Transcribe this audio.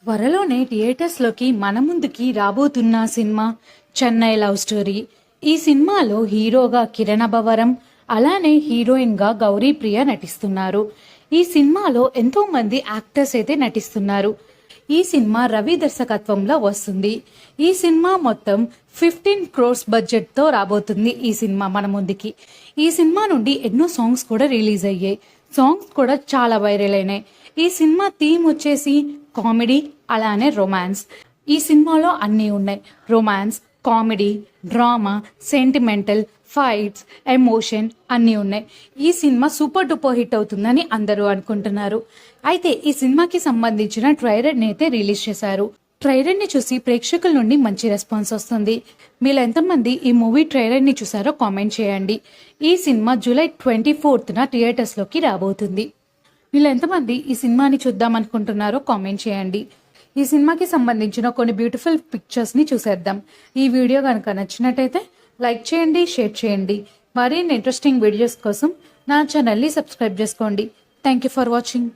త్వరలోనే థియేటర్స్లోకి మన ముందుకి రాబోతున్న సినిమా చెన్నై లవ్ స్టోరీ. ఈ సినిమాలో హీరోగా కిరణ్ అబవరం, అలానే హీరోయిన్గా గౌరీ ప్రియ నటిస్తున్నారు. ఈ సినిమాలో ఎంతో మంది యాక్టర్స్ అయితే నటిస్తున్నారు. ఈ సినిమా రవి దర్శకత్వంలో వస్తుంది. ఈ సినిమా మొత్తం 15 crores బడ్జెట్తో రాబోతుంది. ఈ సినిమా మన ముందుకి. ఈ సినిమా నుండి ఎన్నో సాంగ్స్ కూడా రిలీజ్ అయ్యాయి. సాంగ్స్ కూడా చాలా వైరల్ అయినాయి. ఈ సినిమా థీమ్ వచ్చేసి కామెడీ, అలానే రొమాన్స్. ఈ సినిమాలో అన్నీ ఉన్నాయి. Romance, comedy, drama, sentimental, fights, emotion అన్నీ ఉన్నాయి. ఈ సినిమా సూపర్ డూపర్ హిట్ అవుతుందని అందరూ అనుకుంటున్నారు. అయితే ఈ సినిమాకి సంబంధించిన ట్రైలర్ని అయితే రిలీజ్ చేశారు. ట్రైలర్ని చూసి ప్రేక్షకుల నుండి మంచి రెస్పాన్స్ వస్తుంది. మీరు ఎంతమంది ఈ మూవీ ట్రైలర్ని చూసారో కామెంట్ చేయండి. ఈ సినిమా జూలై 24న థియేటర్స్లోకి రాబోతుంది. వీళ్ళు ఎంతమంది ఈ సినిమాని చూద్దాం అనుకుంటున్నారో కామెంట్ చేయండి. ఈ సినిమాకి సంబంధించిన కొన్ని బ్యూటిఫుల్ పిక్చర్స్ని చూసేద్దాం. ఈ వీడియో కనుక నచ్చినట్టయితే లైక్ చేయండి, షేర్ చేయండి. మరిన్ని ఇంట్రెస్టింగ్ వీడియోస్ కోసం నా ఛానల్ని సబ్స్క్రైబ్ చేసుకోండి. Thank you for watching.